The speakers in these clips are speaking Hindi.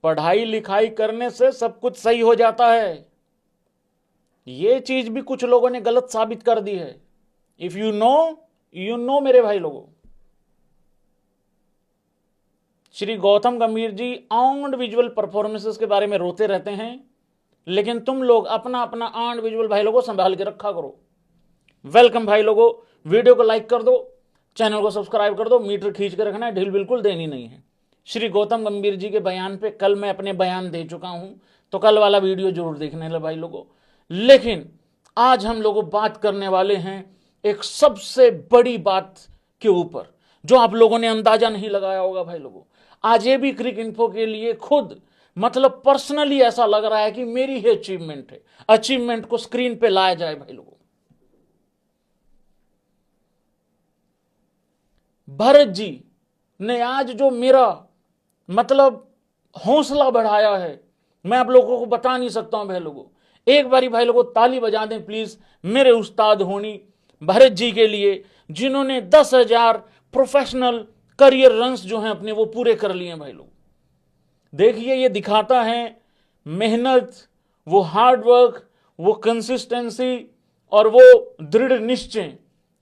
पढ़ाई लिखाई करने से सब कुछ सही हो जाता है। ये चीज भी कुछ लोगों ने गलत साबित कर दी है। If you know, you know मेरे भाई लोगों। श्री गौतम गंभीर जी ऑन विजुअल परफॉर्मेंसेस के बारे में रोते रहते हैं, लेकिन तुम लोग अपना अपना ऑन विजुअल भाई लोगों संभाल के रखा करो। वेलकम भाई लोगों, वीडियो को लाइक कर दो, चैनल को सब्सक्राइब कर दो। मीटर खींच के रखना है, ढील बिल्कुल देनी नहीं है। श्री गौतम गंभीर जी के बयान पे कल मैं अपने बयान दे चुका हूं, तो कल वाला वीडियो जरूर देखने लो भाई लोगों। लेकिन आज हम लोग बात करने वाले हैं एक सबसे बड़ी बात के ऊपर, जो आप लोगों ने अंदाजा नहीं लगाया होगा भाई लोगों। आज ये भी क्रिक इन्फो के लिए खुद मतलब पर्सनली ऐसा लग रहा है कि मेरी ही अचीवमेंट है, अचीवमेंट को स्क्रीन पे लाया जाए भाई लोगों। भरत जी ने आज जो मेरा मतलब हौसला बढ़ाया है, मैं आप लोगों को बता नहीं सकता हूं भाई लोगों। एक बारी भाई लोगों ताली बजा दें प्लीज मेरे उस्ताद होनी भरत जी के लिए, जिन्होंने 10,000 प्रोफेशनल करियर रन्स जो हैं अपने वो पूरे कर लिए भाई लोग। देखिए ये दिखाता है मेहनत, वो हार्ड वर्क, वो कंसिस्टेंसी और वो दृढ़ निश्चय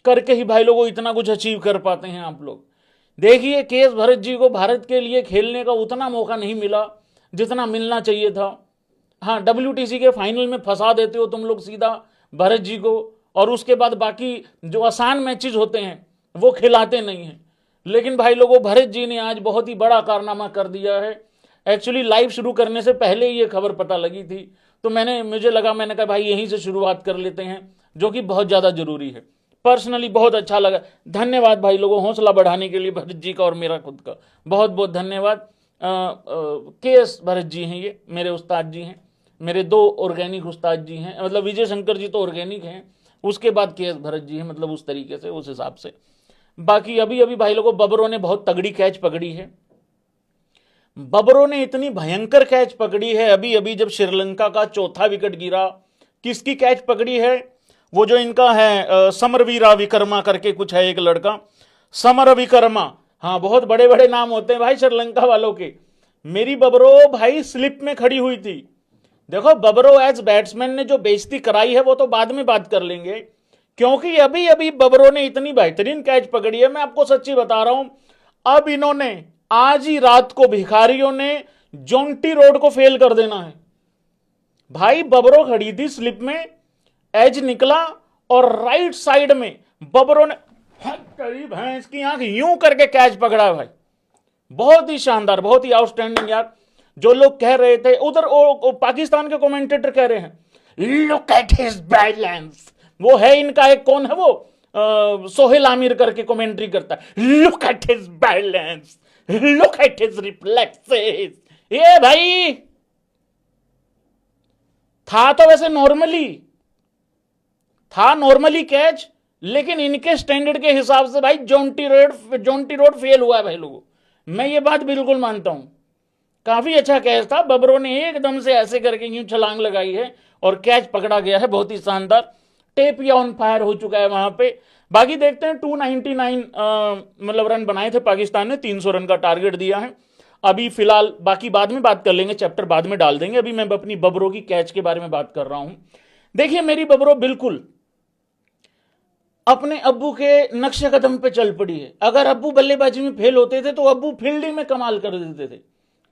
करके ही भाई लोगों इतना कुछ अचीव कर पाते हैं आप लोग। देखिए केएस भरत जी को भारत के लिए खेलने का उतना मौका नहीं मिला जितना मिलना चाहिए था। हाँ, WTC के फाइनल में फंसा देते हो तुम लोग सीधा भरत जी को, और उसके बाद बाकी जो आसान मैचेस होते हैं वो खिलाते नहीं हैं। लेकिन भाई लोगों भरत जी ने आज बहुत ही बड़ा कारनामा कर दिया है। एक्चुअली लाइव शुरू करने से पहले ही ये खबर पता लगी थी, तो मुझे लगा, मैंने कहा भाई यहीं से शुरुआत कर लेते हैं, जो कि बहुत ज़्यादा जरूरी है। पर्सनली बहुत अच्छा लगा। धन्यवाद भाई लोगों हौसला बढ़ाने के लिए भरत जी का और मेरा खुद का बहुत बहुत धन्यवाद। केएस भरत जी हैं, ये मेरे उस्ताद जी हैं, मेरे 2 ऑर्गेनिक उस्ताद जी हैं। मतलब विजय शंकर जी तो ऑर्गेनिक हैं, उसके बाद केएस भरत जी हैं, मतलब उस तरीके से, उस हिसाब से। बाकी अभी अभी भाई लोगों बबरों ने बहुत तगड़ी कैच पकड़ी है। बबरों ने इतनी भयंकर कैच पकड़ी है अभी अभी, जब श्रीलंका का चौथा विकेट गिरा। किसकी कैच पकड़ी है? वो जो इनका है समरवीरा विकर्मा करके कुछ है एक लड़का, समर विकर्मा। हाँ, बहुत बड़े बड़े नाम होते हैं भाई श्रीलंका वालों के। मेरी बबरो भाई स्लिप में खड़ी हुई थी। देखो बबरो एज बैट्समैन ने जो बेइज्जती कराई है वो तो बाद में बात कर लेंगे, क्योंकि अभी अभी बबरों ने इतनी बेहतरीन कैच पकड़ी है, मैं आपको सच्ची बता रहा हूं। अब इन्होंने आज ही रात को भिखारियों ने जोंटी रोड को फेल कर देना है भाई। बबरो खड़ी थी स्लिप में, एज निकला और राइट साइड में बबरों ने तेरी भैंस की आंख यूं करके कैच पकड़ा भाई। बहुत ही शानदार, बहुत ही आउटस्टैंडिंग यार। जो लोग कह रहे थे उधर, पाकिस्तान के कमेंटेटर कह रहे हैं लुक एट हिज बैलेंस, वो है इनका एक, कौन है वो, सोहेल आमिर करके कमेंट्री करता है, look at his balance, look at his reflexes. ये भाई था तो वैसे नॉर्मली कैच, लेकिन इनके स्टैंडर्ड के हिसाब से भाई जोंटी रोड फेल हुआ है भाई लोगों। मैं ये बात बिल्कुल मानता हूं। काफी अच्छा कैच था, बबरों ने एकदम से ऐसे करके यूं छलांग लगाई है और कैच पकड़ा गया है, बहुत ही शानदार। टेप या ऑन फायर हो चुका है वहां पे। बाकी देखते हैं 299 मतलब रन बनाए थे पाकिस्तान ने, 300 रन का टारगेट दिया है। अभी फिलहाल बाकी बाद में बात कर लेंगे, चैप्टर बाद में डाल देंगे। अभी मैं अपनी बबरों की कैच के बारे में बात कर रहा हूं। देखिए मेरी बबरों बिल्कुल अपने अब्बू के नक्शे कदम पे चल पड़ी है। अगर अब्बू बल्लेबाजी में फेल होते थे तो अब्बू फील्डिंग में कमाल कर देते थे,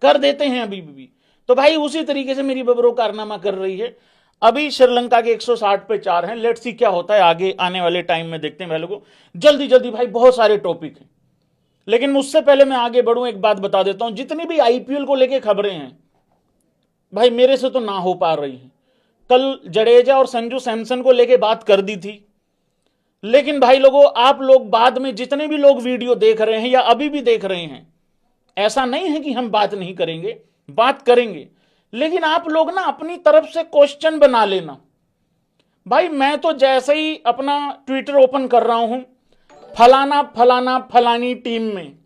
कर देते हैं अभी भी। तो भाई उसी तरीके से मेरी बबरों कारनामा कर रही है। अभी श्रीलंका के 160 पे 4 हैं। लेट्स सी क्या होता है आगे आने वाले टाइम में, देखते हैं भाई लोगों। जल्दी जल्दी भाई बहुत सारे टॉपिक हैं, लेकिन उससे पहले मैं आगे बढ़ूं एक बात बता देता हूं। जितनी भी आईपीएल को लेके खबरें हैं भाई मेरे से तो ना हो पा रही हैं। कल जडेजा और संजू सैमसन को लेके बात कर दी थी, लेकिन भाई लोगों आप लोग बाद में जितने भी लोग वीडियो देख रहे हैं या अभी भी देख रहे हैं, ऐसा नहीं है कि हम बात नहीं करेंगे, बात करेंगे, लेकिन आप लोग ना अपनी तरफ से क्वेश्चन बना लेना भाई। मैं तो जैसे ही अपना ट्विटर ओपन कर रहा हूं, फलाना फलाना फलानी टीम में,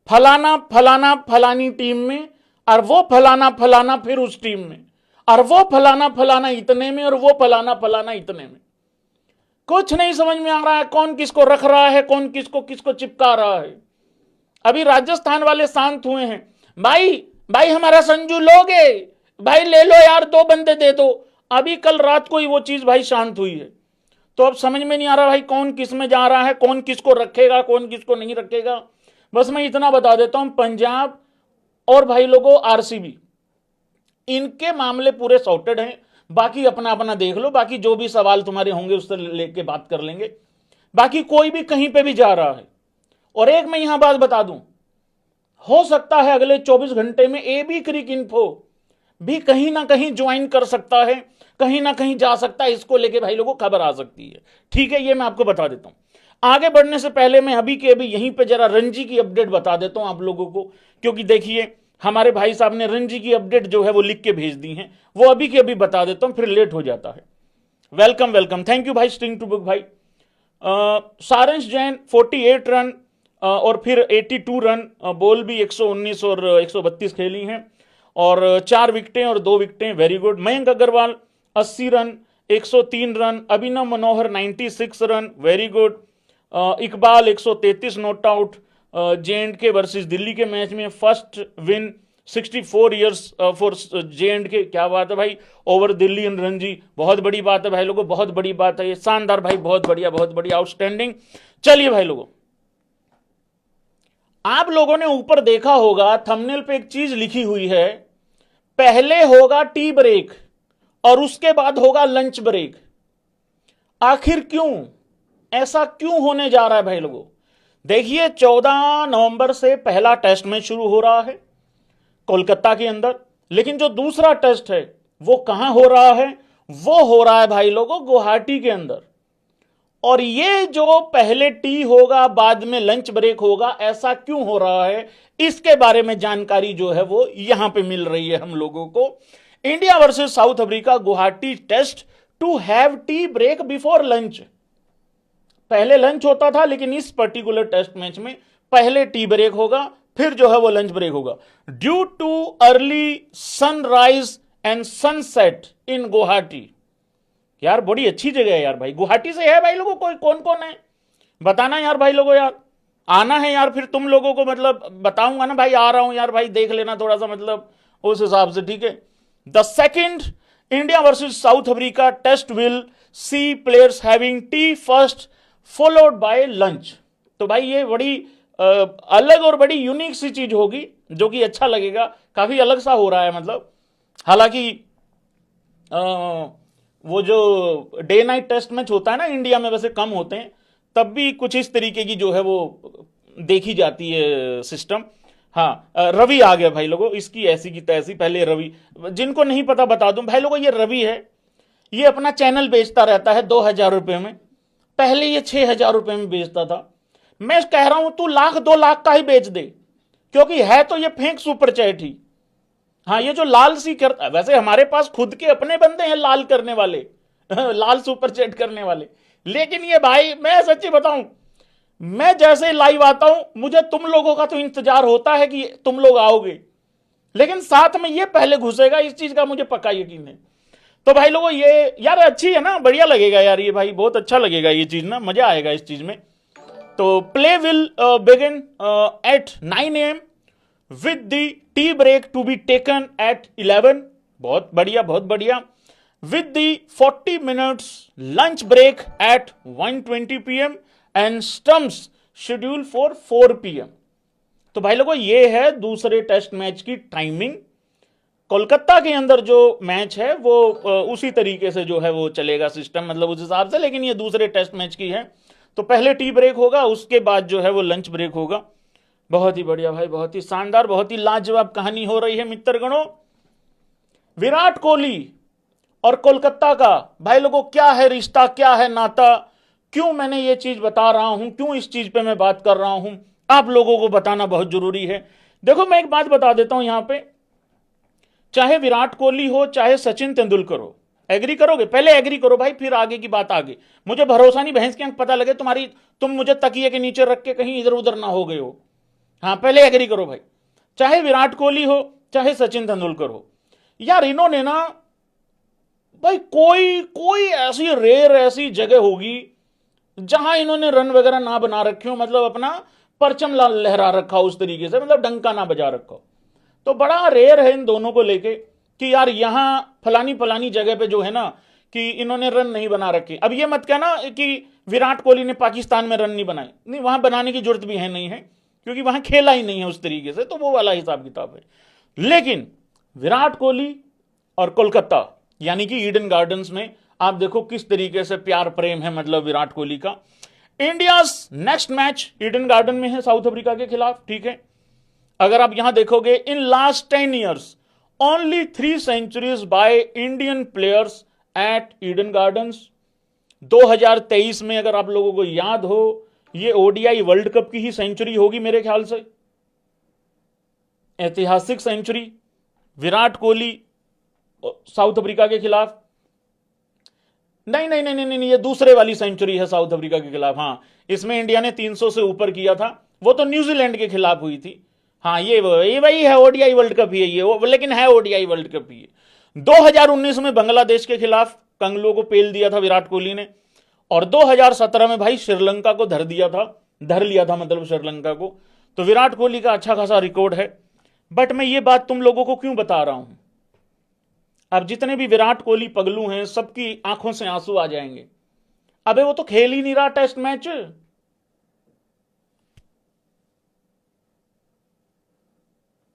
फलाना फलाना फलानी टीम में, और वो फलाना फलाना फिर उस टीम में, और वो फलाना फलाना इतने में, और वो फलाना फलाना इतने में। कुछ नहीं समझ में आ रहा है कौन किसको रख रहा है, कौन किसको किसको चिपका रहा है। अभी राजस्थान वाले शांत हुए हैं भाई। भाई हमारा संजू लोगे, भाई ले लो यार, 2 बंदे दे दो। अभी कल रात को ही वो चीज भाई शांत हुई है। तो अब समझ में नहीं आ रहा भाई कौन किस में जा रहा है, कौन किसको रखेगा, कौन किसको नहीं रखेगा। बस मैं इतना बता देता हूं, पंजाब और भाई लोगों आरसीबी, इनके मामले पूरे सॉर्टेड हैं। बाकी अपना अपना देख लो, बाकी जो भी सवाल तुम्हारे होंगे उससे लेके बात कर लेंगे। बाकी कोई भी कहीं पे भी जा रहा है। और एक मैं यहां बात बता दूं, हो सकता है अगले 24 घंटे में एबी क्रिक इन्फो भी कहीं ना कहीं ज्वाइन कर सकता है, कहीं ना कहीं जा सकता है। इसको लेके भाई लोगों खबर आ सकती है। ठीक है, ये मैं आपको बता देता हूं। आगे बढ़ने से पहले मैं अभी के अभी यहीं पे जरा रणजी की अपडेट बता देता हूं आप लोगों को, क्योंकि देखिए हमारे भाई साहब ने रणजी की अपडेट जो है वो लिख के भेज दी है, वो अभी के अभी बता देता हूं, फिर लेट हो जाता है। वेलकम वेलकम, थैंक यू भाई स्ट्रिंग टू बुक भाई। सारंश जैन 48 रन और फिर 82 रन, बॉल भी 119 और 132 खेली हैं, और 4 विकेटें और 2 विकेटें, very good. Mayank Agarwal 80 run 103 run, Abhinav Manohar 96 run, very good. Iqbal 133 not out. J and K versus Delhi के मैच में first win 64 years for J and K, क्या बात है भाई, ओवर दिल्ली इन रणजी, बहुत बड़ी बात है भाई लोगों, बहुत बड़ी बात है ये, शानदार भाई, बहुत बढ़िया आउटस्टैंडिंग। चलिए भाई लोगों, आप लोगों ने ऊपर देखा होगा थंबनेल पे एक चीज लिखी हुई है, पहले होगा टी ब्रेक और उसके बाद होगा लंच ब्रेक। आखिर क्यों, ऐसा क्यों होने जा रहा है भाई लोगों? देखिए 14 नवंबर से पहला टेस्ट मैच शुरू हो रहा है कोलकाता के अंदर, लेकिन जो दूसरा टेस्ट है वो कहां हो रहा है? वो हो रहा है भाई लोगों गुवाहाटी के अंदर। और ये जो पहले टी होगा बाद में लंच ब्रेक होगा, ऐसा क्यों हो रहा है, इसके बारे में जानकारी जो है वो यहां पे मिल रही है हम लोगों को। India versus South Africa Guwahati test to have tea break before lunch. पहले लंच होता था, लेकिन इस पर्टिकुलर टेस्ट मैच में पहले टी ब्रेक होगा, फिर जो है वो लंच ब्रेक होगा। Due to early sunrise and sunset in Guwahati. यार बड़ी अच्छी जगह है यार भाई, गुवाहाटी से है भाई लोगों, कोई कौन कौन है बताना यार भाई लोगों, यार आना है यार, फिर तुम लोगों को मतलब बताऊंगा ना भाई, आ रहा हूं यार भाई, देख लेना थोड़ा सा मतलब उस हिसाब से, ठीक है। The second India versus South Africa test will see players having tea first followed by lunch. तो भाई ये बड़ी अलग और बड़ी यूनिक सी चीज होगी, जो कि अच्छा लगेगा, काफी अलग सा हो रहा है मतलब। हालांकि वो जो डे नाइट टेस्ट मैच होता है ना इंडिया में, वैसे कम होते हैं, तब भी कुछ इस तरीके की जो है वो देखी जाती है सिस्टम। हाँ, रवि आ गया भाई लोगों, इसकी ऐसी की तैसी, पहले रवि, जिनको नहीं पता बता दूं भाई लोगों, ये रवि है, ये अपना चैनल बेचता रहता है 2000 रुपए में, पहले ये 6000 रुपए में बेचता था। मैं कह रहा हूं तू 1,00,000-2,00,000 का ही बेच दे, क्योंकि है तो ये फेंक सुपर चैट ही। हाँ, ये जो लाल सी करता, वैसे हमारे पास खुद के अपने बंदे हैं लाल करने वाले लाल सुपर चैट करने वाले, लेकिन ये भाई मैं सच्ची बताऊं, मैं जैसे लाइव आता हूं, मुझे तुम लोगों का तो इंतजार होता है कि तुम लोग आओगे, लेकिन साथ में ये पहले घुसेगा, इस चीज का मुझे पक्का यकीन है। तो भाई लोगों ये यार अच्छी है ना, बढ़िया लगेगा यार ये भाई, बहुत अच्छा लगेगा ये चीज ना, मजा आएगा इस चीज में। तो play will begin at 9 AM with the tea break to be taken at 11। बहुत बढ़िया। With the 40 minutes lunch break at 1:20 PM and stumps schedule for 4 PM। तो भाई लोगों ये है दूसरे टेस्ट मैच की टाइमिंग। कोलकाता के अंदर जो मैच है वो उसी तरीके से जो है वो चलेगा सिस्टम, मतलब उस हिसाब से, लेकिन ये दूसरे टेस्ट मैच की है। तो पहले टी ब्रेक होगा, उसके बाद जो है वो लंच ब्रेक होगा। बहुत ही बढ़िया भाई, बहुत ही शानदार, बहुत ही लाजवाब कहानी हो रही है मित्रगणों। विराट कोहली और कोलकाता का भाई लोगों क्या है रिश्ता, क्या है नाता, क्यों मैंने ये चीज बता रहा हूं, क्यों इस चीज पे मैं बात कर रहा हूं, आप लोगों को बताना बहुत जरूरी है। देखो मैं एक बात बता देता हूं यहां पे, चाहे विराट कोहली हो चाहे सचिन तेंदुलकर हो, एग्री करोगे? पहले एग्री करो भाई, फिर आगे की बात आगे। मुझे भरोसा नहीं, भैंस के अंक पता लगे तुम्हारी, तुम मुझे तकिए के नीचे रख के कहीं इधर उधर ना हो गए हो। हाँ पहले एग्री करो भाई, चाहे विराट कोहली हो चाहे सचिन तेंदुलकर हो, यार इन्होंने ना भाई कोई ऐसी रेयर ऐसी जगह होगी जहां इन्होंने रन वगैरह ना बना रखे हो, मतलब अपना परचम लहरा रखा हो उस तरीके से, मतलब डंका ना बजा रखा हो। तो बड़ा रेयर है इन दोनों को लेके कि यार यहां फलानी फलानी जगह पे जो है ना कि इन्होंने रन नहीं बना रखे। अब ये मत कहना कि विराट कोहली ने पाकिस्तान में रन नहीं बनाए, नहीं, वहां बनाने की जरूरत भी है नहीं है, क्योंकि वहां खेला ही नहीं है उस तरीके से, तो वो वाला हिसाब किताब है। लेकिन विराट कोहली और कोलकाता यानी कि ईडन गार्डन्स में आप देखो किस तरीके से प्यार प्रेम है, मतलब विराट कोहली का। India next match Eden garden में है साउथ अफ्रीका के खिलाफ, ठीक है। अगर आप यहां देखोगे in last 10 years only 3 centuries by Indian players at Eden Gardens. 2023 में अगर आप लोगों को याद हो, ये ओडीआई वर्ल्ड कप की ही सेंचुरी होगी मेरे ख्याल से, ऐतिहासिक century Virat Kohli South Africa के खिलाफ। नहीं नहीं नहीं नहीं, ये दूसरे वाली सेंचुरी है साउथ अफ्रीका के खिलाफ। हां, इसमें इंडिया ने 300 से ऊपर किया था, वो तो न्यूजीलैंड के खिलाफ हुई थी। हाँ, ये वही है, ओडीआई वर्ल्ड कप ही है ये, वो लेकिन है ओडीआई वर्ल्ड कप ही है। 2019 में बांग्लादेश के खिलाफ कंगलो को पेल दिया था विराट कोहली ने, और 2017 में भाई श्रीलंका को धर लिया था मतलब श्रीलंका को। तो विराट कोहली का अच्छा खासा रिकॉर्ड है। बट मैं ये बात तुम लोगों को क्यों बता रहा हूं, अब जितने भी विराट कोहली पगलू हैं सबकी आंखों से आंसू आ जाएंगे। अबे वो तो खेल ही नहीं रहा टेस्ट मैच।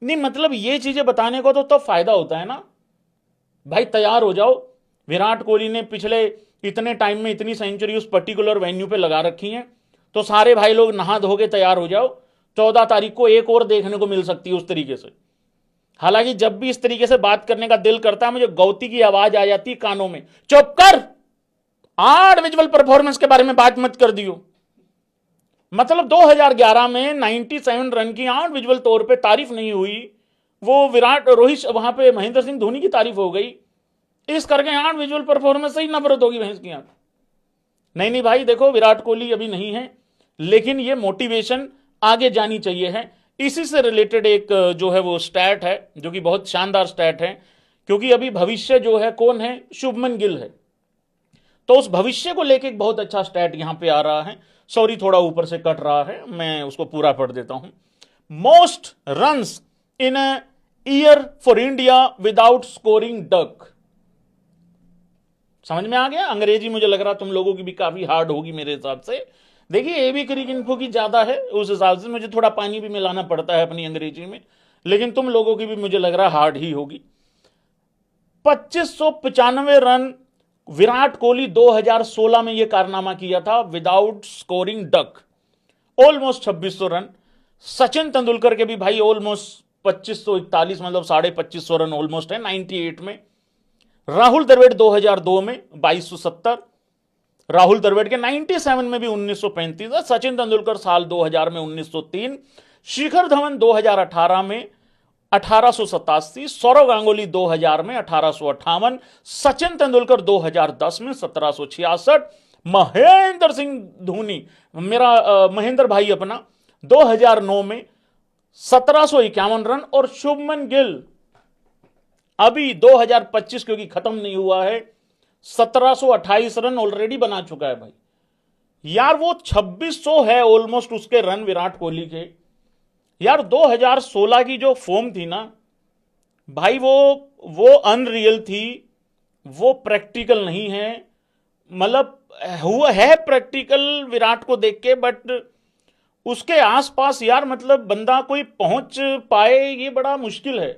नहीं मतलब ये चीजें बताने को तो फायदा होता है ना भाई, तैयार हो जाओ। विराट कोहली ने पिछले इतने टाइम में इतनी सेंचुरी उस पर्टिकुलर वेन्यू पे लगा रखी हैं, तो सारे भाई लोग नहा धो के तैयार हो जाओ। 14 तारीख को एक और देखने को मिल सकती है उस तरीके से। हालांकि जब भी इस तरीके से बात करने का दिल करता है, मुझे गौती की आवाज आ जाती है कानों में, चुप कर, 8 विजुअल परफॉर्मेंस के बारे में बात मत कर दियो। मतलब 2011 में 97 रन की 8 विजुअल तौर पे तारीफ नहीं हुई, वो विराट रोहित वहां पे महेंद्र सिंह धोनी की तारीफ हो गई, इस करके 8 विजुअल परफॉर्मेंस से ही नफरत होगी भैंस की आंख। नहीं नहीं भाई देखो, विराट कोहली अभी नहीं है, लेकिन ये मोटिवेशन आगे जानी चाहिए है। इसी से रिलेटेड एक जो है वो स्टैट है, जो कि बहुत शानदार स्टैट है, क्योंकि अभी भविष्य जो है कौन है, शुभमन गिल है। तो उस भविष्य को लेके एक बहुत अच्छा स्टैट यहां पे आ रहा है। सॉरी थोड़ा ऊपर से कट रहा है, मैं उसको पूरा पढ़ देता हूं। Most runs in a year for India without scoring duck. समझ में आ गया? अंग्रेजी मुझे लग रहा तुम लोगों की भी काफी हार्ड होगी मेरे हिसाब से। देखिए एबी क्रिक इन्फो की ज्यादा है, उस हिसाब से मुझे थोड़ा पानी भी मिलाना पड़ता है अपनी अंग्रेजी में, लेकिन तुम लोगों की भी मुझे लग रहा हार्ड ही होगी। 2595 रन विराट कोहली 2016 में यह कारनामा किया था without scoring duck, almost 2600 run. Sachin Tendulkar के भी भाई ऑलमोस्ट 2541, मतलब 2550 रन ऑलमोस्ट है 98 में। राहुल द्रविड़ 2002 में 2270, राहुल द्रविड़ के 97 में भी 1935, सचिन तेंदुलकर साल 2000 में 1903, शिखर धवन 2018 में 1887, सौरव गांगुली 2000 में 1858, सचिन तेंदुलकर 2010 में 1766, महेंद्र सिंह धोनी मेरा महेंद्र भाई अपना 2009 में 1751 रन, और शुभमन गिल अभी 2025 क्योंकि खत्म नहीं हुआ है 1728 रन ऑलरेडी बना चुका है भाई। यार वो 2600 है ऑलमोस्ट उसके रन विराट कोहली के। यार 2016 की जो फॉर्म थी ना भाई, वो अनरियल थी, वो प्रैक्टिकल नहीं है। मतलब हुआ है प्रैक्टिकल विराट को देख के, बट उसके आसपास यार मतलब बंदा कोई पहुंच पाए ये बड़ा मुश्किल है।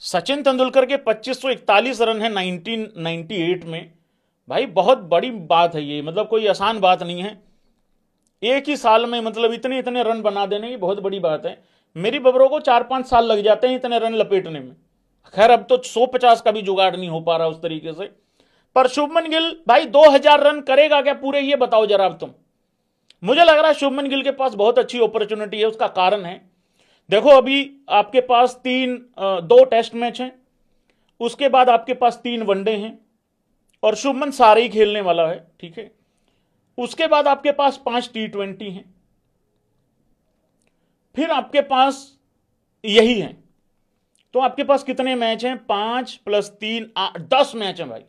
सचिन तेंदुलकर के 2541 रन है 1998 में, भाई बहुत बड़ी बात है ये, मतलब कोई आसान बात नहीं है। एक ही साल में मतलब इतने इतने रन बना देने की बहुत बड़ी बात है। मेरी बबरों को 4-5 साल लग जाते हैं इतने रन लपेटने में। खैर अब तो 150 का भी जुगाड़ नहीं हो पा रहा उस तरीके से। पर शुभमन गिल भाई 2000 रन करेगा क्या पूरे, ये बताओ जरा अब तुम। मुझे लग रहा है शुभमन गिल के पास बहुत अच्छी अपॉर्चुनिटी है। उसका कारण है, देखो अभी आपके पास 2 टेस्ट मैच हैं, उसके बाद आपके पास 3 वनडे हैं, और शुभमन सारे ही खेलने वाला है, ठीक है। उसके बाद आपके पास 5 T20 हैं, फिर आपके पास यही है। तो आपके पास कितने मैच हैं? 5 + 3 10 मैच हैं भाई।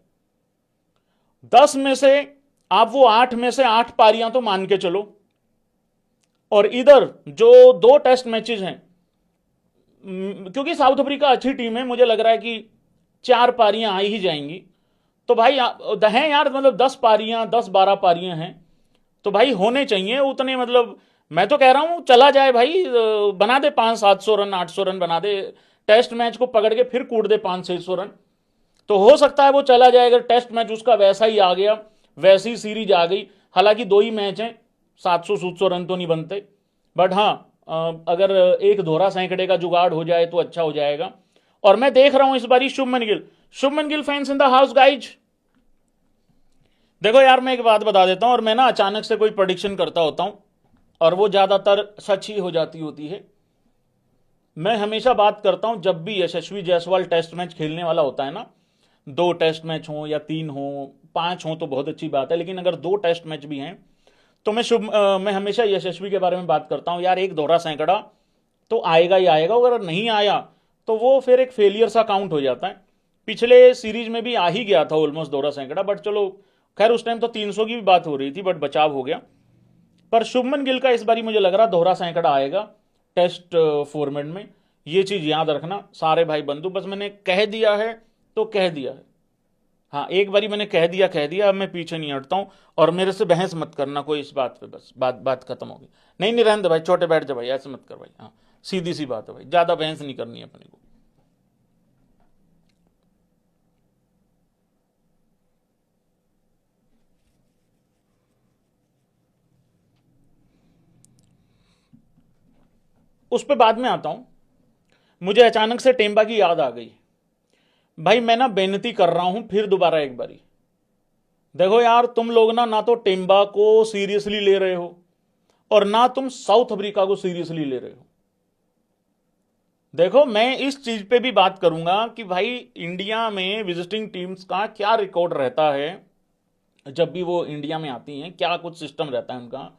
10 में से आप वो 8 में से 8 पारियां तो मान के चलो, और इधर जो 2 टेस्ट मैचेस हैं क्योंकि साउथ अफ्रीका अच्छी टीम है, मुझे लग रहा है कि 4 पारियां आ ही जाएंगी। तो भाई हैं यार, मतलब 10 पारियां, 10-12 पारियां हैं, तो भाई होने चाहिए उतने। मतलब मैं तो कह रहा हूं चला जाए भाई, बना दे 500-700 रन, 800 रन बना दे, टेस्ट मैच को पकड़ के फिर कूट दे 500-600 रन, तो हो सकता है वो चला जाए। अगर टेस्ट मैच उसका वैसा ही आ गया, वैसी सीरीज आ गई, हालांकि 2 ही मैच हैं, 700-700 रन तो नहीं बनते, बट हाँ अगर एक दोहरा सैकड़े का जुगाड़ हो जाए तो अच्छा हो जाएगा। और मैं देख रहा हूं इस बारी Shubman Gill fans in the house guys. देखो यार, मैं एक बात बता देता हूं, और मैं ना अचानक से कोई प्रेडिक्शन करता होता हूं और वो ज्यादातर सच ही हो जाती होती है। मैं हमेशा बात करता हूं, जब भी यशस्वी जायसवाल टेस्ट मैच खेलने वाला होता है ना, 2 टेस्ट मैच हो या 3 हो, 5 हो तो बहुत अच्छी बात है, लेकिन अगर 2 टेस्ट मैच भी हैं तो मैं हमेशा यशस्वी के बारे में बात करता हूं, यार एक दोहरा सैकड़ा तो आएगा ही आएगा, अगर नहीं आया तो वो फिर एक फेलियर सा काउंट हो जाता है। पिछले सीरीज में भी आ ही गया था ऑलमोस्ट दोहरा सैकड़ा, बट चलो खैर उस टाइम तो 300 की भी बात हो रही थी, बट बचाव हो गया। पर शुभमन गिल का इस बारी मुझे लग रहा दोहरा सैकड़ा आएगा टेस्ट फॉर्मेट में। ये चीज याद रखना सारे भाई बंधु, बस मैंने कह दिया है तो कह दिया है। हाँ, एक बारी मैंने कह दिया, अब मैं पीछे नहीं हटता हूं, और मेरे से बहस मत करना कोई इस बात पे, बस बात खत्म होगी। नहीं नहीं, रहने दे भाई, छोटे बैठ जा भाई, ऐसे मत कर भाई। हाँ, सीधी सी बात है भाई, ज्यादा बहस नहीं करनी है अपने को। उस पर बाद में आता हूं। मुझे अचानक से टेम्बा की याद आ गई। भाई मैं ना बेनती कर रहा हूं फिर दोबारा एक बारी, देखो यार तुम लोग ना तो टेम्बा को सीरियसली ले रहे हो और ना तुम साउथ अफ्रीका को सीरियसली ले रहे हो। देखो मैं इस चीज पे भी बात करूंगा कि भाई इंडिया में विजिटिंग टीम्स का क्या रिकॉर्ड रहता है जब भी वो इंडिया में आती हैं, क्या कुछ सिस्टम रहता है उनका।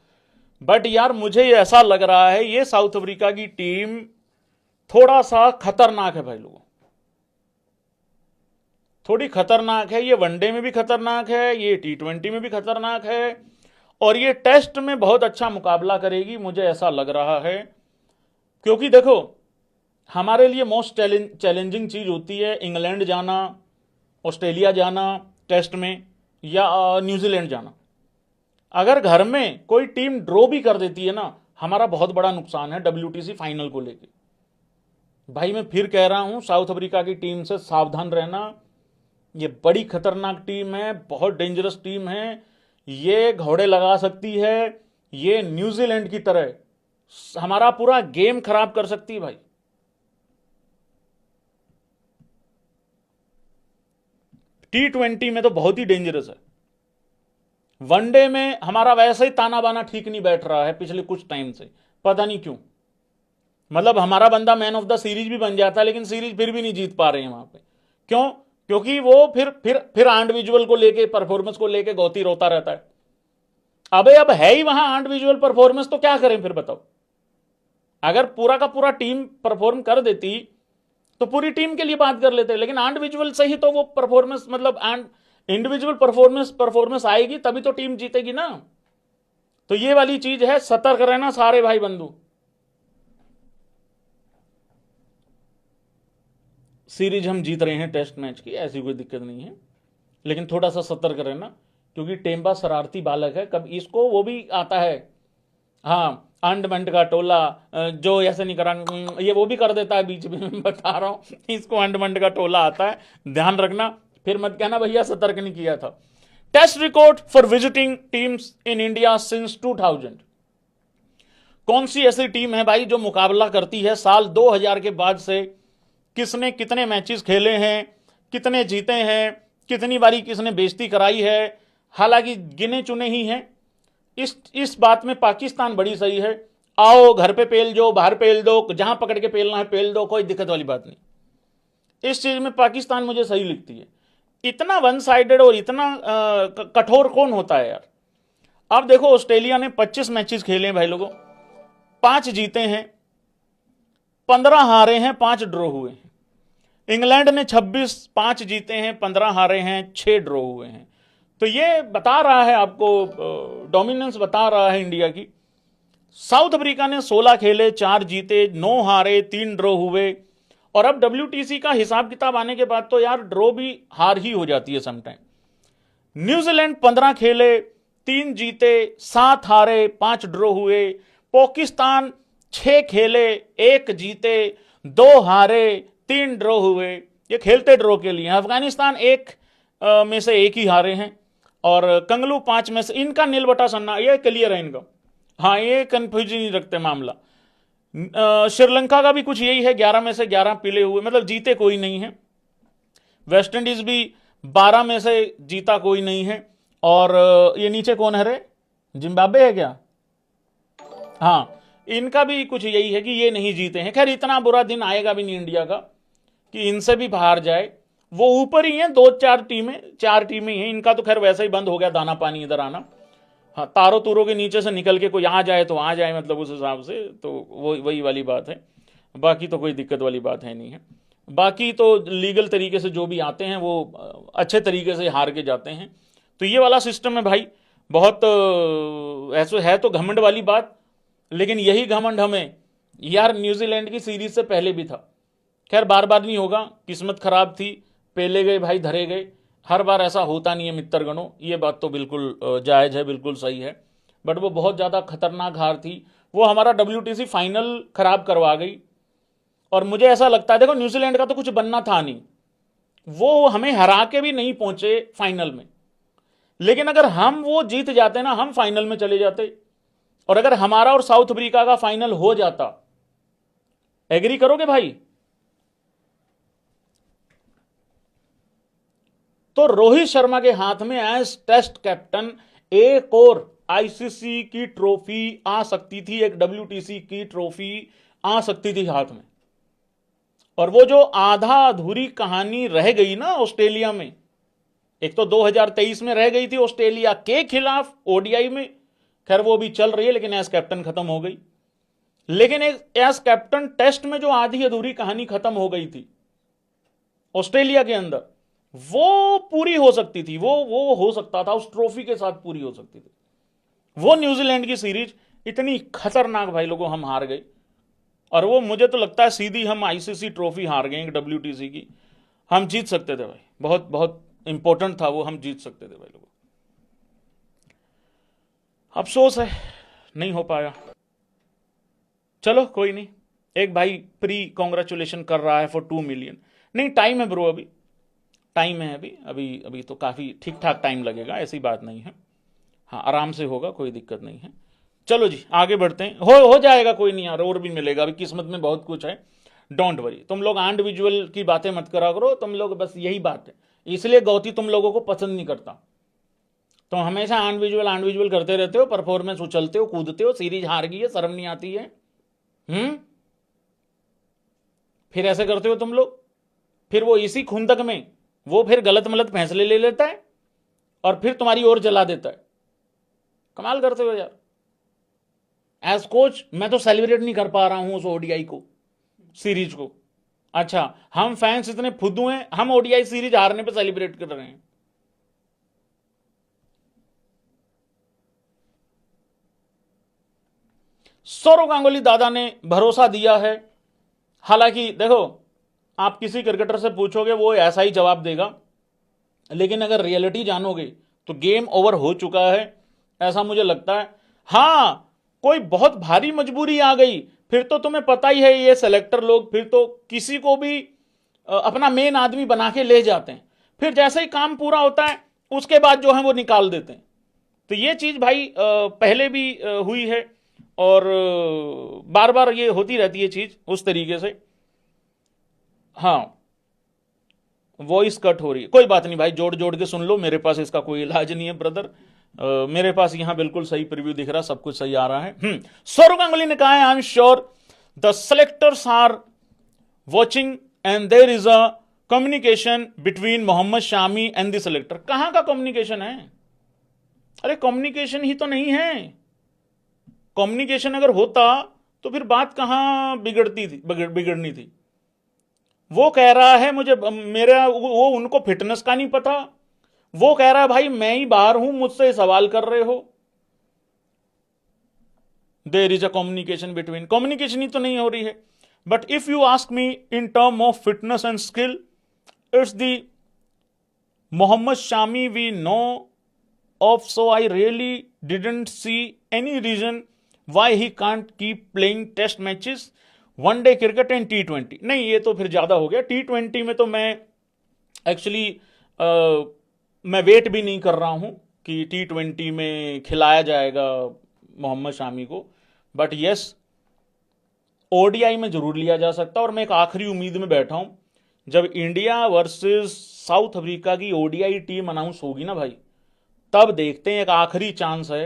बट यार मुझे ऐसा लग रहा है ये साउथ अफ्रीका की टीम थोड़ा सा खतरनाक है भाई लोगों, थोड़ी खतरनाक है। ये वनडे में भी खतरनाक है, ये T20 में भी खतरनाक है, और ये टेस्ट में बहुत अच्छा मुकाबला करेगी, मुझे ऐसा लग रहा है। क्योंकि देखो हमारे लिए मोस्ट चैलेंजिंग चीज होती है इंग्लैंड जाना, ऑस्ट्रेलिया जाना टेस्ट में, या न्यूजीलैंड जाना। अगर घर में कोई टीम ड्रॉ भी कर देती है ना, हमारा बहुत बड़ा नुकसान है WTC फाइनल को लेके। भाई मैं फिर कह रहा हूं, साउथ अफ्रीका की टीम से सावधान रहना, ये बड़ी खतरनाक टीम है, बहुत डेंजरस टीम है, ये घोड़े लगा सकती है, ये न्यूजीलैंड की तरह हमारा पूरा गेम खराब कर सकती है भाई। T20 में तो बहुत ही डेंजरस है, वनडे में हमारा वैसे ही ताना बाना ठीक नहीं बैठ रहा है पिछले कुछ टाइम से, पता नहीं क्यों। मतलब हमारा बंदा मैन ऑफ द सीरीज भी बन जाता है, लेकिन सीरीज फिर भी नहीं जीत पा रहे हैं वहां पे। क्यों? क्योंकि वो फिर इंडिविजुअल को लेके, परफॉर्मेंस को लेके गौती रोता रहता है। अबे अब है ही वहां इंडिविजुअल परफॉर्मेंस, तो क्या करें फिर बताओ। अगर पूरा का पूरा टीम परफॉर्म कर देती तो पूरी टीम के लिए बात कर लेते, लेकिन इंडिविजुअल से ही तो वो परफॉर्मेंस, मतलब इंडिविजुअल परफॉर्मेंस आएगी तभी तो टीम जीतेगी ना। तो ये वाली चीज है, सतर्क रहना सारे भाई बंधु। सीरीज हम जीत रहे हैं टेस्ट मैच की, ऐसी कोई दिक्कत नहीं है, लेकिन थोड़ा सा सतर्क रहना, क्योंकि टेम्बा शरारती बालक है। कब इसको वो भी आता है, हाँ अंडमंड का टोला, जो ऐसे नहीं करा, ये वो भी कर देता है बीच में। मैं बता रहा हूं इसको अंडमंड का टोला आता है, ध्यान रखना, फिर मत कहना भैया सतर्क नहीं किया था। Test record for visiting teams in India since 2000। कौन सी ऐसी टीम है भाई जो मुकाबला करती है साल 2000 के बाद से? किसने कितने मैचेस खेले हैं, कितने जीते हैं, कितनी बारी किसने बेइज्जती कराई है? हालांकि गिने चुने ही हैं। इस बात में पाकिस्तान बड़ी सही है, आओ घर पे पेल जो, बाहर पेल दो, जहां पकड़ के पेलना है पेल दो, कोई दिक्कत वाली बात नहीं। इस चीज में पाकिस्तान मुझे सही लिखती है। इतना वन साइडेड और इतना कठोर कौन होता है यार। अब देखो ऑस्ट्रेलिया ने 25 मैचेस खेले हैं भाई लोगों, 5 जीते हैं, 15 हारे हैं, 5 ड्रॉ हुए हैं। इंग्लैंड ने 26, 5 जीते हैं, 15 हारे हैं, 6 ड्रॉ हुए हैं। तो ये बता रहा है आपको, डोमिनेंस बता रहा है इंडिया की। साउथ अफ्रीका ने 16 खेले, 4 जीते, 9 हारे, 3 ड्रॉ हुए। और अब WTC का हिसाब किताब आने के बाद तो यार ड्रॉ भी हार ही हो जाती है समटाइम। न्यूजीलैंड 15 खेले, 3 जीते, 7 हारे, 5 ड्रॉ हुए। पाकिस्तान 6 खेले, 1 जीते, 2 हारे, 3 ड्रॉ हुए। ये खेलते ड्रॉ के लिए। अफगानिस्तान 1 में से 1 ही हारे हैं, और कंगलू 5 में से, इनका नील बटा सन्ना, ये क्लियर है इनका। हाँ, ये कंफ्यूजन नहीं रखते मामला। श्रीलंका का भी कुछ यही है, 11 में से 11 पीले हुए, मतलब जीते कोई नहीं है। वेस्ट इंडीज भी 12 में से जीता कोई नहीं है। और ये नीचे कौन है रे, जिम्बाब्वे है क्या? हाँ, इनका भी कुछ यही है कि ये नहीं जीते हैं। खैर इतना बुरा दिन आएगा भी नहीं इंडिया का कि इनसे भी बाहर जाए। वो ऊपर ही हैं, 2-4 टीमें, 4 टीमें ही हैं। इनका तो खैर वैसे ही बंद हो गया दाना पानी इधर आना। हाँ, तारों तूरों के नीचे से निकल के कोई आ जाए तो आ जाए, मतलब उस हिसाब से तो वही वाली बात है। बाकी तो कोई दिक्कत वाली बात है नहीं है। बाकी तो लीगल तरीके से जो भी आते हैं वो अच्छे तरीके से हार के जाते हैं। तो ये वाला सिस्टम है भाई। बहुत ऐसे है तो घमंड वाली बात, लेकिन यही घमंड हमें यार न्यूजीलैंड की सीरीज से पहले भी था। खैर बार बार नहीं होगा, किस्मत खराब थी, पेले गए भाई धरे गए। हर बार ऐसा होता नहीं है मित्रगणों, ये बात तो बिल्कुल जायज़ है, बिल्कुल सही है। बट वो बहुत ज़्यादा खतरनाक हार थी, वो हमारा WTC फाइनल खराब करवा गई। और मुझे ऐसा लगता है, देखो न्यूजीलैंड का तो कुछ बनना था नहीं, वो हमें हरा के भी नहीं पहुंचे फाइनल में। लेकिन अगर हम वो जीत जाते ना, हम फाइनल में चले जाते। और अगर हमारा और साउथ अफ्रीका का फाइनल हो जाता, एग्री करोगे भाई? तो रोहित शर्मा के हाथ में एज टेस्ट कैप्टन एक और ICC की ट्रॉफी आ सकती थी, एक WTC की ट्रॉफी आ सकती थी हाथ में। और वो जो आधा अधूरी कहानी रह गई ना ऑस्ट्रेलिया में, एक तो 2023 में रह गई थी ऑस्ट्रेलिया के खिलाफ ODI में, खैर वो भी चल रही है, लेकिन एज कैप्टन खत्म हो गई। लेकिन एक एज कैप्टन टेस्ट में जो आधी अधूरी कहानी खत्म हो गई थी ऑस्ट्रेलिया के अंदर, वो पूरी हो सकती थी, वो हो सकता था, उस ट्रॉफी के साथ पूरी हो सकती थी। वो न्यूजीलैंड की सीरीज इतनी खतरनाक भाई लोगों हम हार गए। और वो मुझे तो लगता है सीधी हम ICC ट्रॉफी हार गए WTC की। हम जीत सकते थे भाई, बहुत बहुत इंपॉर्टेंट था वो, हम जीत सकते थे भाई लोगों। अफसोस है नहीं हो पाया। चलो कोई नहीं। एक भाई प्री कॉन्ग्रेचुलेशन कर रहा है फॉर 2 मिलियन। नहीं, टाइम है ब्रो, अभी टाइम है, अभी तो काफ़ी ठीक ठाक टाइम लगेगा, ऐसी बात नहीं है। हाँ, आराम से होगा, कोई दिक्कत नहीं है। चलो जी आगे बढ़ते हैं। हो जाएगा, कोई नहीं यार, और भी मिलेगा, अभी किस्मत में बहुत कुछ है। डोंट वरी, तुम लोग इंडिविजुअल की बातें मत करा करो, तुम लोग बस यही बात है, इसलिए गौती तुम लोगों को पसंद नहीं करता। तुम हमेशा इंडिविजुअल करते रहते हो, परफॉर्मेंस उछलते हो, कूदते हो, सीरीज हार गई है, शर्म नहीं आती है? फिर ऐसे करते हो तुम लोग, फिर वो इसी खुंदक में वो फिर गलत मलत फैसले ले लेता है और फिर तुम्हारी ओर जला देता है। कमाल करते हो यार। एज कोच मैं तो सेलिब्रेट नहीं कर पा रहा हूं उस ODI को, सीरीज को। अच्छा, हम फैंस इतने फुद्दू हैं, हम ODI सीरीज हारने पे सेलिब्रेट कर रहे हैं। सौरव गांगुली दादा ने भरोसा दिया है। हालांकि देखो, आप किसी क्रिकेटर से पूछोगे वो ऐसा ही जवाब देगा, लेकिन अगर रियलिटी जानोगे तो गेम ओवर हो चुका है, ऐसा मुझे लगता है। हां, कोई बहुत भारी मजबूरी आ गई फिर तो तुम्हें पता ही है, ये सेलेक्टर लोग फिर तो किसी को भी अपना मेन आदमी बना के ले जाते हैं, फिर जैसे ही काम पूरा होता है उसके बाद जो है वो निकाल देते हैं। तो ये चीज भाई पहले भी हुई है, और बार बार ये होती रहती है चीज उस तरीके से। हाँ, वॉइस कट हो रही है, कोई बात नहीं भाई, जोड़ जोड़ के सुन लो, मेरे पास इसका कोई इलाज नहीं है ब्रदर। मेरे पास यहां बिल्कुल सही प्रीव्यू दिख रहा, सब कुछ सही आ रहा है। सौरव गांगुली ने कहा है, I am sure the selectors are watching and there is a communication between Mohammed Shami and the selector. कहां का कम्युनिकेशन है? अरे कम्युनिकेशन ही तो नहीं है। कम्युनिकेशन अगर होता तो फिर बात कहां बिगड़नी थी। वो कह रहा है मुझे मेरा वो उनको फिटनेस का नहीं पता, वो कह रहा है भाई मैं ही बाहर हूं, मुझसे सवाल कर रहे हो। There is a communication between, communication ही तो नहीं हो रही है। But if you ask me in term of fitness and skill, it's the Mohammed Shami we know of, so I really didn't see any reason why he can't keep playing test matches, one day cricket and T20। नहीं, ये तो फिर ज्यादा हो गया। T20 में तो मैं एक्चुअली मैं वेट भी नहीं कर रहा हूं कि T20 में खिलाया जाएगा मोहम्मद शामी को। बट यस, ओडीआई में जरूर लिया जा सकता है। और मैं एक आखिरी उम्मीद में बैठा हूं, जब इंडिया वर्सेस साउथ अफ्रीका की ओडीआई टीम अनाउंस होगी ना भाई, तब देखते हैं। एक आखिरी चांस है,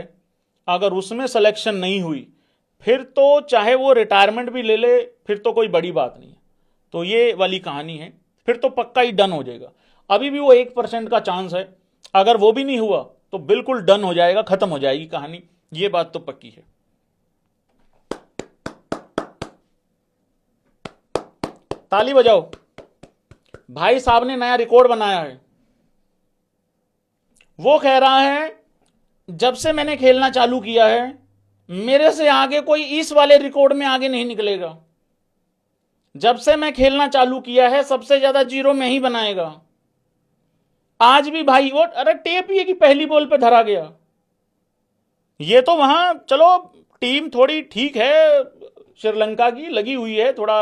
अगर उसमें सिलेक्शन नहीं हुई फिर तो चाहे वो रिटायरमेंट भी ले ले, फिर तो कोई बड़ी बात नहीं है। तो ये वाली कहानी है, फिर तो पक्का ही डन हो जाएगा। अभी भी वो 1% का चांस है, अगर वो भी नहीं हुआ तो बिल्कुल डन हो जाएगा, खत्म हो जाएगी कहानी। ये बात तो पक्की है। ताली बजाओ, भाई साहब ने नया रिकॉर्ड बनाया है। वो कह रहा है जब से मैंने खेलना चालू किया है मेरे से आगे कोई इस वाले रिकॉर्ड में आगे नहीं निकलेगा। जब से मैं खेलना चालू किया है सबसे ज्यादा जीरो में ही बनाएगा। आज भी भाई वो, अरे टेप ये कि पहली बॉल पे धरा गया। ये तो वहां चलो टीम थोड़ी ठीक है, श्रीलंका की लगी हुई है थोड़ा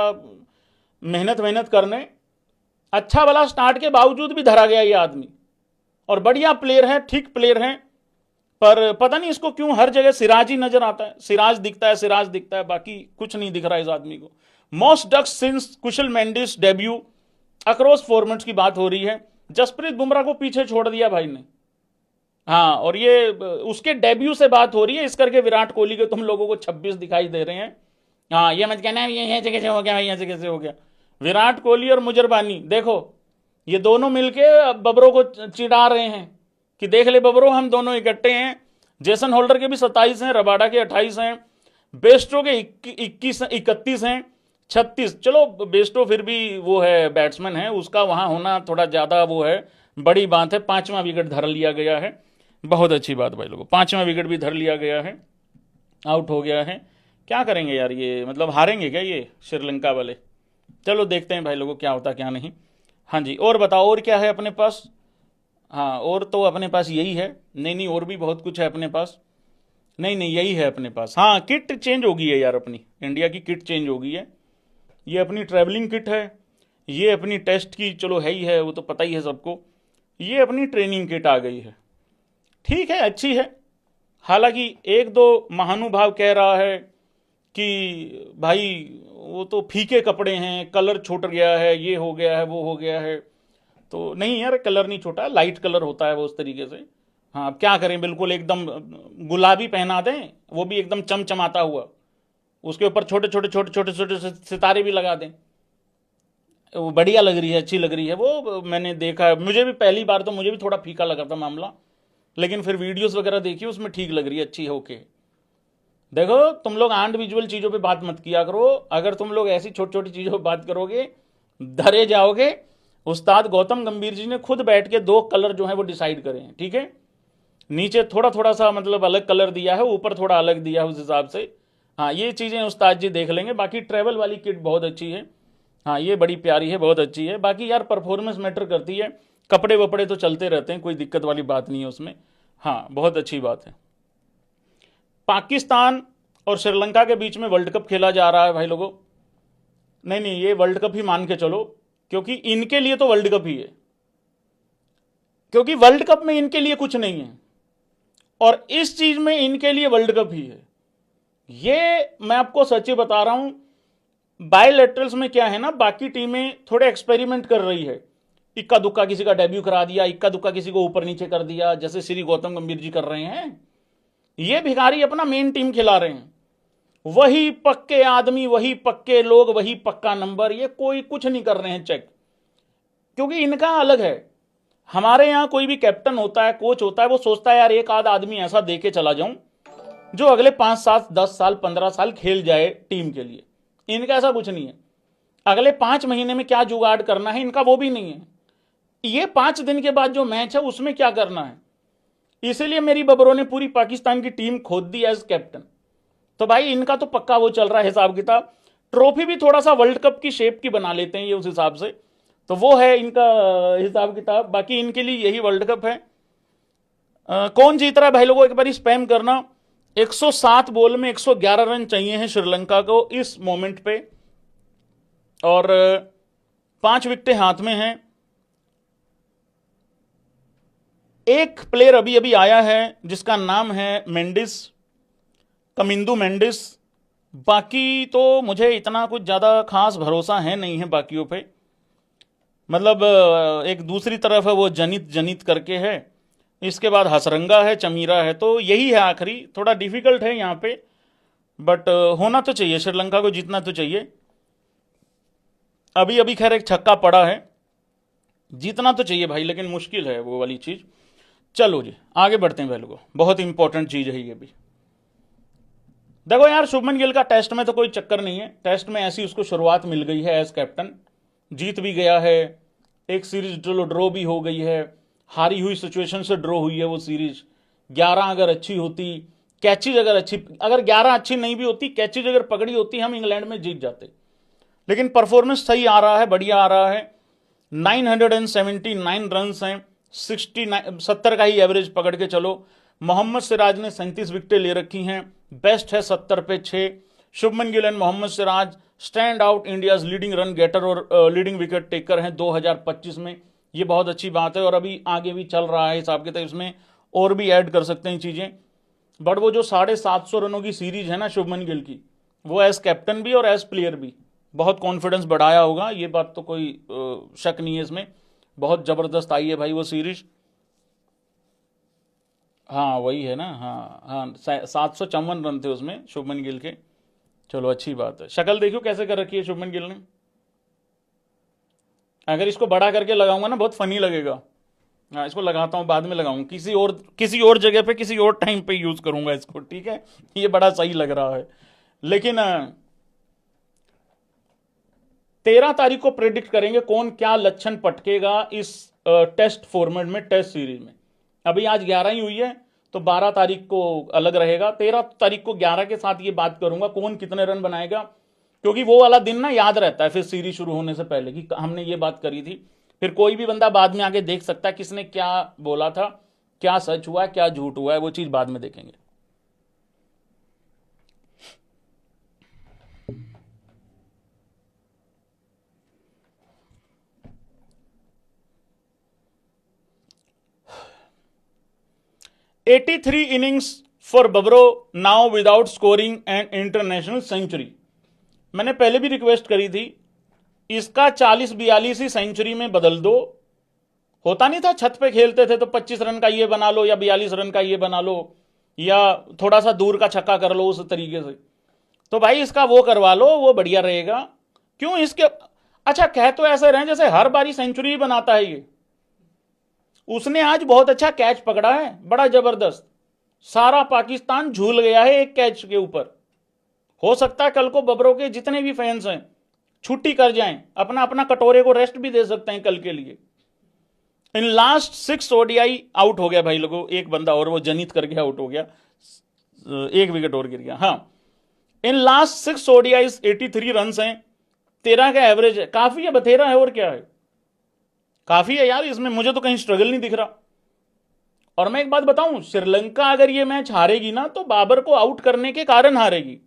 मेहनत करने, अच्छा वाला स्टार्ट के बावजूद भी धरा गया ये आदमी। और बढ़िया प्लेयर है, ठीक प्लेयर है, पर पता नहीं इसको क्यों हर जगह सिराज ही नजर आता है। सिराज दिखता है, बाकी कुछ नहीं दिख रहा इस आदमी को। मोस्ट डक्स सिंस कुशल मेंडिस डेब्यू अक्रॉस फॉर्मेट्स की बात हो रही है। जसप्रीत बुमराह को पीछे छोड़ दिया भाई ने। हाँ, और ये उसके डेब्यू से बात हो रही है, इस करके विराट कोहली के तुम लोगों को 26 दिखाई दे रहे हैं। हाँ, ये मत कहना ये ऐसे कैसे हो गया भाई, ऐसे कैसे हो गया। विराट कोहली और मुजरबानी देखो, ये दोनों मिलके बबरों को चिढ़ा रहे हैं कि देख ले बबरो, हम दोनों इकट्ठे हैं। जेसन होल्डर के भी 27 हैं, रबाडा के 28 हैं, बेस्टो के 31 हैं, 36। चलो बेस्टो फिर भी वो है बैट्समैन है, उसका वहां होना थोड़ा ज्यादा वो है, बड़ी बात है। 5वां विकेट धर लिया गया है, बहुत अच्छी बात भाई लोगों। 5वां विकेट भी धर लिया गया है, आउट हो गया है। क्या करेंगे यार, ये मतलब हारेंगे क्या ये श्रीलंका वाले? चलो देखते हैं भाई लोगों क्या होता क्या नहीं। हाँ जी, और बताओ और क्या है अपने पास? हाँ, और तो अपने पास यही है। नहीं, और भी बहुत कुछ है अपने पास। नहीं, यही है अपने पास। हाँ, किट चेंज हो गई है यार, अपनी इंडिया की किट चेंज हो गई है। ये अपनी ट्रैवलिंग किट है, ये अपनी टेस्ट की चलो है ही है, वो तो पता ही है सबको। ये अपनी ट्रेनिंग किट आ गई है, ठीक है, अच्छी है। हालांकि एक दो महानुभाव कह रहा है कि भाई वो तो फीके कपड़े हैं, कलर छूट गया है, ये हो गया है, वो हो गया है। तो नहीं यार, कलर नहीं छोटा, लाइट कलर होता है वो उस तरीके से। हाँ, अब क्या करें, बिल्कुल एकदम गुलाबी पहना दें, वो भी एकदम चमचमाता हुआ, उसके ऊपर छोटे छोटे सितारे भी लगा दें, वो बढ़िया लग रही है, अच्छी लग रही है। वो मैंने देखा है, मुझे भी पहली बार तो मुझे भी थोड़ा फीका लगा था मामला, लेकिन फिर वीडियोस वगैरह देखी, उसमें ठीक लग रही है, अच्छी है, ओके। देखो तुम लोग इंडिविजुअल चीज़ों पे बात मत किया करो, अगर तुम लोग ऐसी छोटी छोटी चीज़ों पे बात करोगे धरे जाओगे। उस्ताद गौतम गंभीर जी ने खुद बैठ के 2 कलर जो है वो डिसाइड करे हैं, ठीक है। नीचे थोड़ा सा मतलब अलग कलर दिया है, ऊपर थोड़ा अलग दिया है, उस हिसाब से। हाँ, ये चीज़ें उस्ताद जी देख लेंगे। बाकी ट्रैवल वाली किट बहुत अच्छी है, हाँ ये बड़ी प्यारी है, बहुत अच्छी है। बाकी यार परफॉर्मेंस मैटर करती है, कपड़े वपड़े तो चलते रहते हैं, कोई दिक्कत वाली बात नहीं है उसमें। हाँ, बहुत अच्छी बात है। पाकिस्तान और श्रीलंका के बीच में वर्ल्ड कप खेला जा रहा है भाई लोगों। नहीं, ये वर्ल्ड कप ही मान के चलो, क्योंकि इनके लिए तो वर्ल्ड कप ही है, क्योंकि वर्ल्ड कप में इनके लिए कुछ नहीं है और इस चीज में इनके लिए वर्ल्ड कप ही है। ये मैं आपको सच बता रहा हूं। बायलैटरल्स में क्या है ना, बाकी टीमें थोड़े एक्सपेरिमेंट कर रही है, इक्का दुक्का किसी का डेब्यू करा दिया, इक्का दुक्का किसी को ऊपर नीचे कर दिया, जैसे श्री गौतम गंभीर जी कर रहे हैं। ये भिखारी अपना मेन टीम खिला रहे हैं, वही पक्के आदमी, वही पक्के लोग, वही पक्का नंबर, ये कोई कुछ नहीं कर रहे हैं चेक, क्योंकि इनका अलग है। हमारे यहां कोई भी कैप्टन होता है, कोच होता है, वो सोचता है यार एक आध आदमी ऐसा दे के चला जाऊं जो अगले 5 7 10 साल 15 साल खेल जाए टीम के लिए। इनका ऐसा कुछ नहीं है, अगले 5 महीने में क्या जुगाड़ करना है इनका वो भी नहीं है, ये 5 दिन के बाद जो मैच है उसमें क्या करना है। इसीलिए मेरी बबरों ने पूरी पाकिस्तान की टीम खोद दी एज कैप्टन, तो भाई इनका तो पक्का वो चल रहा है हिसाब किताब। ट्रॉफी भी थोड़ा सा वर्ल्ड कप की शेप की बना लेते हैं ये उस हिसाब से, तो वो है इनका हिसाब किताब। बाकी इनके लिए यही वर्ल्ड कप है। कौन जीत रहा है भाई लोगों, एक बार स्पैम करना। 107 बॉल में 111 रन चाहिए हैं श्रीलंका को इस मोमेंट पे, और 5 विकेटें हाथ में हैं। एक प्लेयर अभी अभी आया है जिसका नाम है मेंडिस, कमिंदू मेंडिस। बाकी तो मुझे इतना कुछ ज़्यादा खास भरोसा है नहीं है बाकियों पे। मतलब एक दूसरी तरफ है वो जनित जनित करके है, इसके बाद हसरंगा है, चमीरा है, तो यही है आखिरी। थोड़ा डिफिकल्ट है यहाँ पे, बट होना तो चाहिए, श्रीलंका को जीतना तो चाहिए। अभी अभी खैर एक छक्का पड़ा है, जीतना तो चाहिए भाई, लेकिन मुश्किल है वो वाली चीज़। चलो जी आगे बढ़ते हैं भाई लोगों, बहुत इंपॉर्टेंट चीज़ है ये भी। देखो यार, शुभमन गिल का टेस्ट में तो कोई चक्कर नहीं है। टेस्ट में ऐसी उसको शुरुआत मिल गई है एज कैप्टन, जीत भी गया है, एक सीरीज ड्रॉ भी हो गई है, हारी हुई सिचुएशन से ड्रॉ हुई है वो सीरीज। 11 अगर अच्छी होती, कैचेज अगर 11 अच्छी नहीं भी होती, कैचेज अगर पकड़ी होती, हम इंग्लैंड में जीत जाते। लेकिन परफॉर्मेंस सही आ रहा है, बढ़िया आ रहा है। 979 रन हैं, 70 का ही एवरेज पकड़ के चलो। मोहम्मद सिराज ने 37 विकेटें ले रखी हैं, बेस्ट है 70 पे 6। Shubman Gill and Mohammed Siraj stand out India's leading run getter और लीडिंग विकेट टेकर हैं 2025 में। ये बहुत अच्छी बात है, और अभी आगे भी चल रहा है हिसाब किताब, इसमें और भी ऐड कर सकते हैं चीज़ें। बट वो जो 750 रनों की सीरीज है ना शुभमन गिल की, वो एज कैप्टन भी और एज प्लेयर भी बहुत कॉन्फिडेंस बढ़ाया होगा, ये बात तो कोई शक नहीं है इसमें। बहुत ज़बरदस्त आई है भाई वो सीरीज। हाँ वही है ना, हाँ हाँ, 754 रन थे उसमें शुभमन गिल के। चलो अच्छी बात है। शक्ल देखियो कैसे कर रखी है शुभमन गिल ने। अगर इसको बड़ा करके लगाऊंगा ना बहुत फनी लगेगा। हाँ इसको लगाता हूँ, बाद में लगाऊंगा, किसी और जगह पे किसी और टाइम पे यूज करूंगा इसको, ठीक है। ये बड़ा सही लग रहा है। लेकिन 13 तारीख को प्रेडिक्ट करेंगे कौन क्या लक्षण पटकेगा इस टेस्ट फॉर्मेट में, टेस्ट सीरीज में। अभी आज 11 ही हुई है, तो 12 तारीख को अलग रहेगा। 13 तारीख को 11 के साथ ये बात करूंगा कौन कितने रन बनाएगा, क्योंकि वो वाला दिन ना याद रहता है फिर सीरीज शुरू होने से पहले कि हमने ये बात करी थी। फिर कोई भी बंदा बाद में आके देख सकता है किसने क्या बोला था, क्या सच हुआ है क्या झूठ हुआ है, वो चीज बाद में देखेंगे। "83 innings for Babar now without scoring an international century". मैंने पहले भी रिक्वेस्ट करी थी, इसका 40-42 ही सेंचुरी में बदल दो। होता नहीं था छत पे खेलते थे तो 25 रन का ये बना लो या 42 रन का ये बना लो, या थोड़ा सा दूर का छक्का कर लो उस तरीके से। तो भाई इसका वो करवा लो, वो बढ़िया रहेगा। क्यों इसके, अच्छा कह तो ऐसे रहे जैसे हर बारी सेंचुरी बनाता है ये। उसने आज बहुत अच्छा कैच पकड़ा है, बड़ा जबरदस्त। सारा पाकिस्तान झूल गया है एक कैच के ऊपर। हो सकता है कल को बबरों के जितने भी फैंस हैं छुट्टी कर जाएं, अपना अपना कटोरे को रेस्ट भी दे सकते हैं कल के लिए। इन लास्ट 6 ओडीआई आउट हो गया भाई लोगों, एक बंदा और वो जनित करके आउट हो गया, एक विकेट और गिर गया। हाँ, इन लास्ट 6 ओडीआई 83 रन हैं, 13 का एवरेज है। काफी है, बथेरा है और क्या है, काफी है यार। इसमें मुझे तो कहीं स्ट्रगल नहीं दिख रहा। और मैं एक बात बताऊं, श्रीलंका अगर ये मैच हारेगी ना तो बाबर को आउट करने के कारण हारेगी।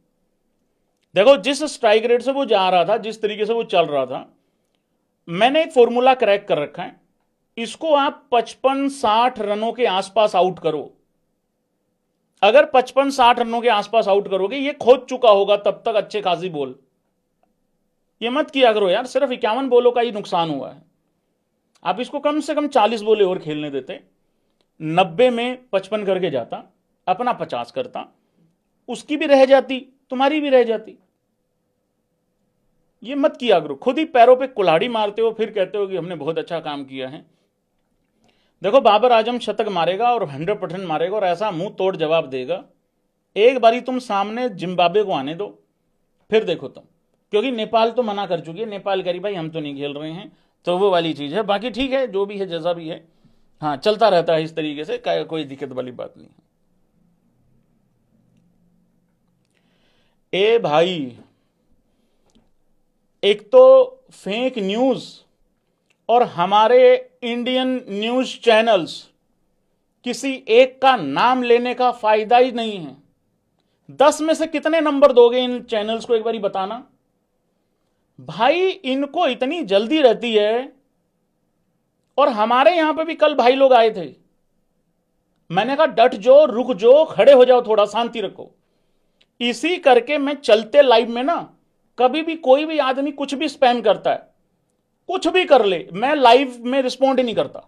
देखो जिस स्ट्राइक रेट से वो जा रहा था, जिस तरीके से वो चल रहा था, मैंने एक फॉर्मूला क्रैक कर रखा है, इसको आप 55-60 रनों के आसपास आउट करो। अगर 55-60 रनों के आसपास आउट करोगे, ये खोद चुका होगा तब तक अच्छे खासी बॉल। ये मत किया करो यार, सिर्फ 51 बॉलों का ही नुकसान हुआ है। आप इसको कम से कम 40 बॉलें और खेलने देते, 90 में 55 करके जाता, अपना 50 करता, उसकी भी रह जाती, तुम्हारी भी रह जाती। ये मत किया करो, खुद ही पैरों पे कुल्हाड़ी मारते हो, फिर कहते हो कि हमने बहुत अच्छा काम किया है। देखो बाबर आजम शतक मारेगा और 100% मारेगा और ऐसा मुंह तोड़ जवाब देगा। एक बारी तुम सामने जिम्बाब्वे को आने दो, फिर देखो तुम, क्योंकि नेपाल तो मना कर चुकी है। नेपाल कह रही भाई हम तो नहीं खेल रहे हैं, तो वो वाली चीज है। बाकी ठीक है, जो भी है जैसा भी है, हाँ चलता रहता है इस तरीके से, कोई दिक्कत वाली बात नहीं है। ए भाई, एक तो फेक न्यूज और हमारे इंडियन न्यूज चैनल्स, किसी एक का नाम लेने का फायदा ही नहीं है। 10 में से कितने नंबर दोगे इन चैनल्स को, एक बारी बताना भाई। इनको इतनी जल्दी रहती है। और हमारे यहां पे भी कल भाई लोग आए थे, मैंने कहा डट जो, रुक जो, खड़े हो जाओ, थोड़ा शांति रखो। इसी करके मैं चलते लाइव में ना, कभी भी कोई भी आदमी कुछ भी स्पैम करता है, कुछ भी कर ले, मैं लाइव में रिस्पॉन्ड ही नहीं करता।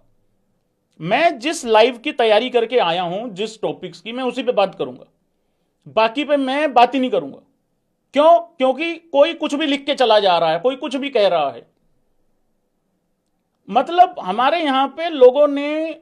मैं जिस लाइव की तैयारी करके आया हूं, जिस टॉपिक्स की, मैं उसी पे बात करूंगा, बाकी पे मैं बात ही नहीं करूंगा। क्यों? क्योंकि कोई कुछ भी लिख के चला जा रहा है, कोई कुछ भी कह रहा है। मतलब हमारे यहां पे लोगों ने